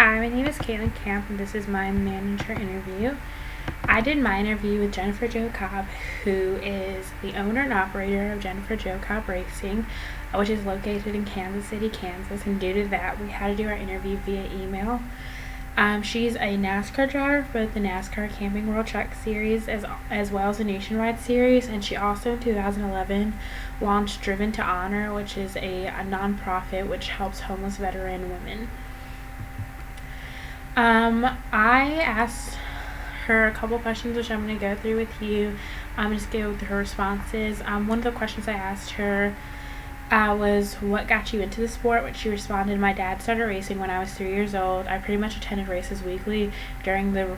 Hi, my name is Caitlin Camp, and this is my manager interview. I did my interview with Jennifer Jo Cobb, who is the owner and operator of Jennifer Jo Cobb Racing, which is located in Kansas City, Kansas, and due to that, we had to do our interview via email. She's a NASCAR driver for both the NASCAR Camping World Truck Series as well as the Nationwide Series, and she also in 2011 launched Driven to Honor, which is a nonprofit which helps homeless veteran women. I asked her a couple questions which I'm going to go through with you. Just go through her responses. One of the questions I asked her was, what got you into the sport? Which she responded, my dad started racing when I was 3 years old. I pretty much attended races weekly during the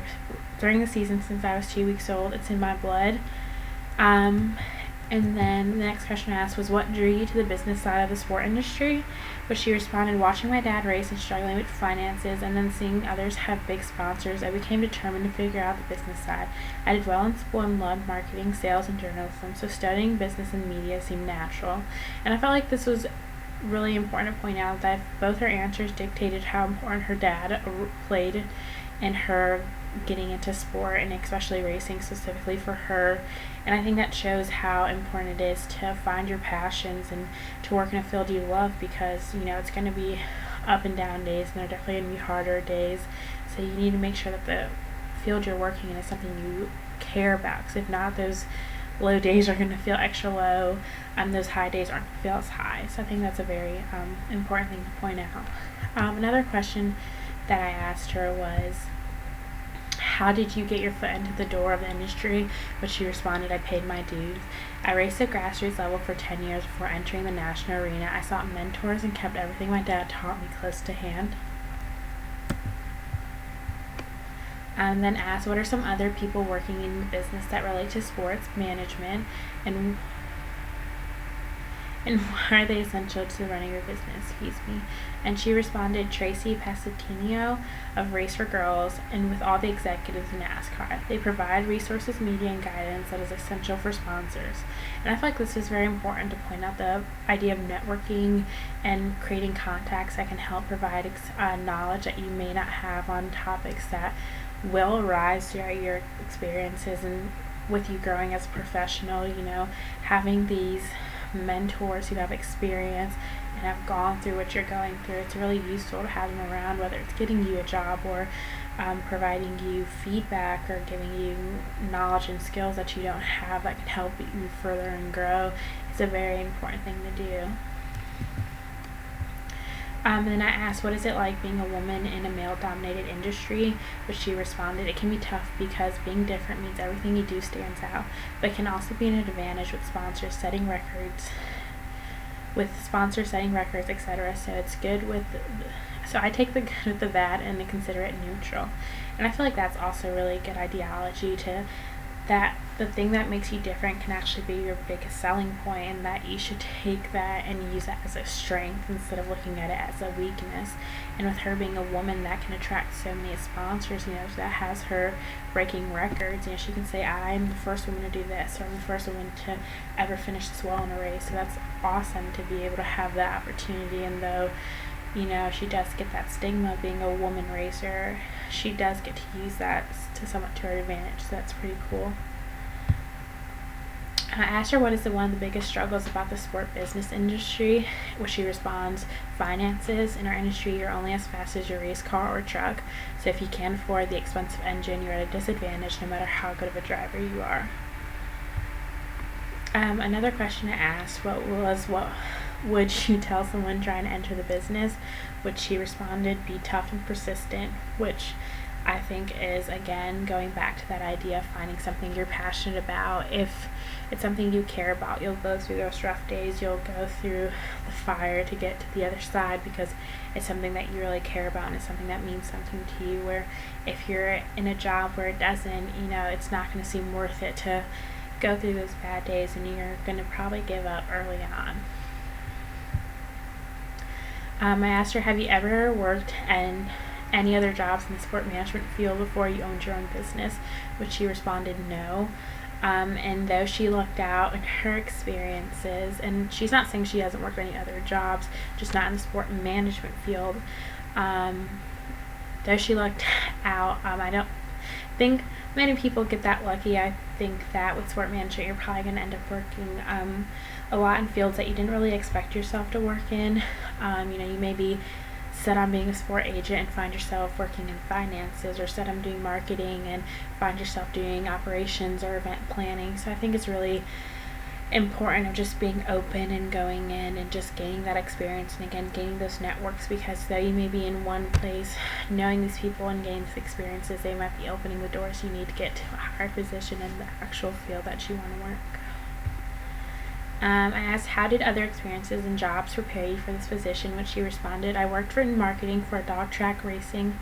season since I was 2 weeks old. It's in my blood. And then the next question I asked was, what drew you to the business side of the sport industry? But she responded, watching my dad race and struggling with finances and then seeing others have big sponsors, I became determined to figure out the business side. I did well in school and loved marketing, sales, and journalism, so studying business and media seemed natural. And I felt like this was really important to point out that both her answers dictated how important her dad played in her getting into sport, and especially racing specifically for her. And I think that shows how important it is to find your passions and to work in a field you love, because it's going to be up and down days, and there are definitely going to be harder days, so you need to make sure that the field you're working in is something you care about, because if not, those low days are going to feel extra low, and those high days aren't going to feel as high. So I think that's a very important thing to point out. Another question that I asked her was, how did you get your foot into the door of the industry? But she responded, I paid my dues. I raced at grassroots level for 10 years before entering the national arena. I sought mentors and kept everything my dad taught me close to hand. And then asked, what are some other people working in the business that relate to sports management, and why are they essential to running your business? And she responded, Tracy Pasatino of Race for Girls, and with all the executives in NASCAR. They provide resources, media, and guidance that is essential for sponsors. And I feel like this is very important to point out the idea of networking and creating contacts that can help provide knowledge that you may not have on topics that will arise throughout your experiences and with you growing as a professional. Having these mentors who have experience and have gone through what you're going through, it's really useful to have them around, whether it's getting you a job or providing you feedback or giving you knowledge and skills that you don't have that can help you further and grow. It's a very important thing to do. And then I asked, what is it like being a woman in a male-dominated industry? But she responded, it can be tough because being different means everything you do stands out, but it can also be an advantage with sponsors setting records, etc. So it's good so I take the good with the bad and to consider it neutral. And I feel like that's also really a good ideology, that the thing that makes you different can actually be your biggest selling point, and that you should take that and use that as a strength instead of looking at it as a weakness. And with her being a woman, that can attract so many sponsors, that has her breaking records. She can say, I'm the first woman to do this, or I'm the first woman to ever finish this well in a race. So that's awesome to be able to have that opportunity. And though she does get that stigma of being a woman racer, she does get to use that somewhat to her advantage, so that's pretty cool. I asked her, what is one of the biggest struggles about the sport business industry? Which she responds, finances. In our industry, you're only as fast as your race car or truck, so if you can't afford the expensive engine, you're at a disadvantage no matter how good of a driver you are. Another question I asked what would you tell someone trying to enter the business? Which she responded, be tough and persistent, which I think is, again, going back to that idea of finding something you're passionate about. If it's something you care about, you'll go through those rough days, you'll go through the fire to get to the other side, because it's something that you really care about and it's something that means something to you. Where if you're in a job where it doesn't, it's not going to seem worth it to go through those bad days, and you're going to probably give up early on. I asked her, have you ever worked in any other jobs in the sport management field before you owned your own business? Which she responded, no. And though she looked out in her experiences, and she's not saying she hasn't worked any other jobs, just not in the sport management field, though she lucked out, I don't think many people get that lucky. I think that with sport management, you're probably going to end up working a lot in fields that you didn't really expect yourself to work in. You may be set on being a sport agent and find yourself working in finances, or set on doing marketing and find yourself doing operations or event planning. So I think it's really important of just being open and going in and just gaining that experience, and again gaining those networks, because though you may be in one place, knowing these people and gaining these experiences, they might be opening the doors you need to get to a higher position in the actual field that you want to work. I asked, how did other experiences and jobs prepare you for this position? Which she responded, I worked in marketing for a dog racing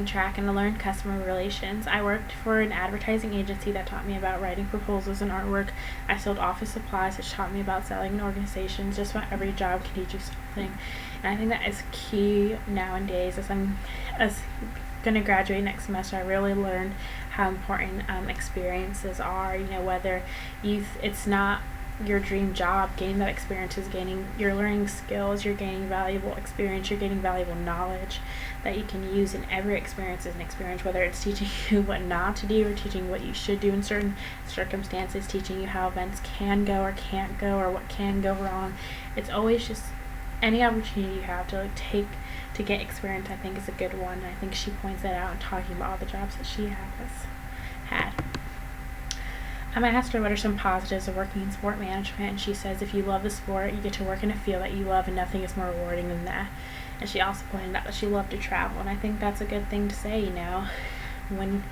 track, and I learned customer relations. I worked for an advertising agency that taught me about writing proposals and artwork. I sold office supplies, which taught me about selling in organizations. Just about every job can teach you something. And I think that is key nowadays. As going to graduate next semester, I really learned how important experiences are. Whether it's not your dream job, gaining that experience is you're learning skills, you're gaining valuable experience, you're gaining valuable knowledge that you can use in every experience as an experience, whether it's teaching you what not to do or teaching what you should do in certain circumstances, teaching you how events can go or can't go, or what can go wrong. It's always just any opportunity you have to get experience, I think, is a good one. And I think she points that out in talking about all the jobs that she has had. I asked her what are some positives of working in sport management, and she says if you love the sport, you get to work in a field that you love, and nothing is more rewarding than that. And she also pointed out that she loved to travel, and I think that's a good thing to say. When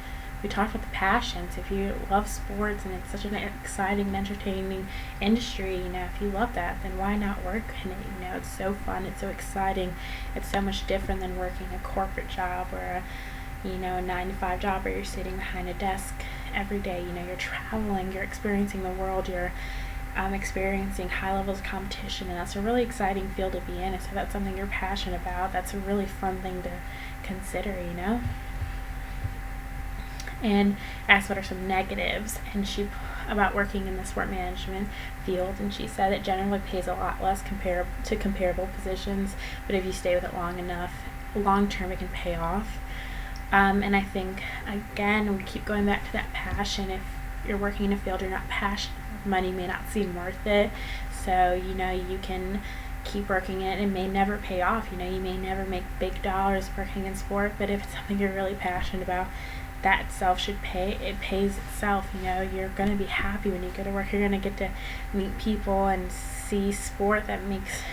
we talk about the passions, if you love sports and it's such an exciting and entertaining industry, if you love that, then why not work in it? It's so fun, it's so exciting, it's so much different than working a corporate job or a 9-to-5 job where you're sitting behind a desk every day. You're traveling, you're experiencing the world, you're experiencing high levels of competition, and that's a really exciting field to be in. So that's something you're passionate about. That's a really fun thing to consider, And asked what are some negatives about working in the sport management field, and she said it generally pays a lot less to comparable positions, but if you stay with it long enough, long term it can pay off. And I think, again, we keep going back to that passion. If you're working in a field you're not passionate, money may not seem worth it. So, you can keep working it. It may never pay off. You may never make big dollars working in sport, but if it's something you're really passionate about, that itself should pay. It pays itself. You're going to be happy when you go to work. You're going to get to meet people and see sport that makes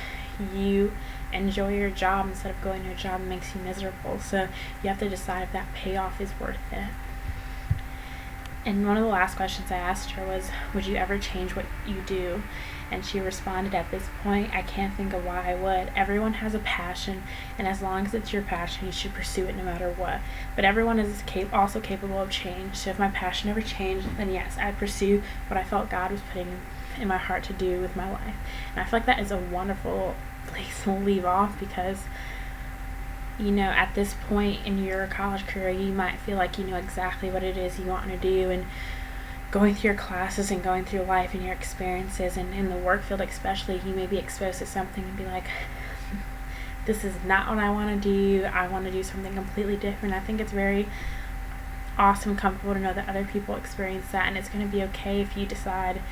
you enjoy your job instead of going to a job that makes you miserable. So you have to decide if that payoff is worth it. And one of the last questions I asked her was, would you ever change what you do? And she responded, at this point, I can't think of why I would. Everyone has a passion, and as long as it's your passion, you should pursue it no matter what. But everyone is also capable of change. So if my passion ever changed, then yes, I'd pursue what I felt God was putting in my heart to do with my life. And I feel like that is a wonderful place to leave off, because at this point in your college career, you might feel like you know exactly what it is you want to do, and going through your classes and going through life and your experiences, and in the work field especially, you may be exposed to something and be like, this is not what I want to do. I want to do something completely different. I think it's very awesome, comfortable to know that other people experience that, and it's going to be okay if you decide,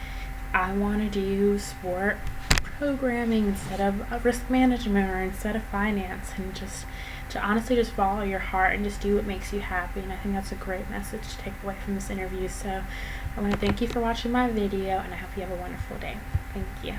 I want to do sport programming instead of risk management or instead of finance, and just to honestly just follow your heart and just do what makes you happy. And I think that's a great message to take away from this interview. So I want to thank you for watching my video, and I hope you have a wonderful day. Thank you.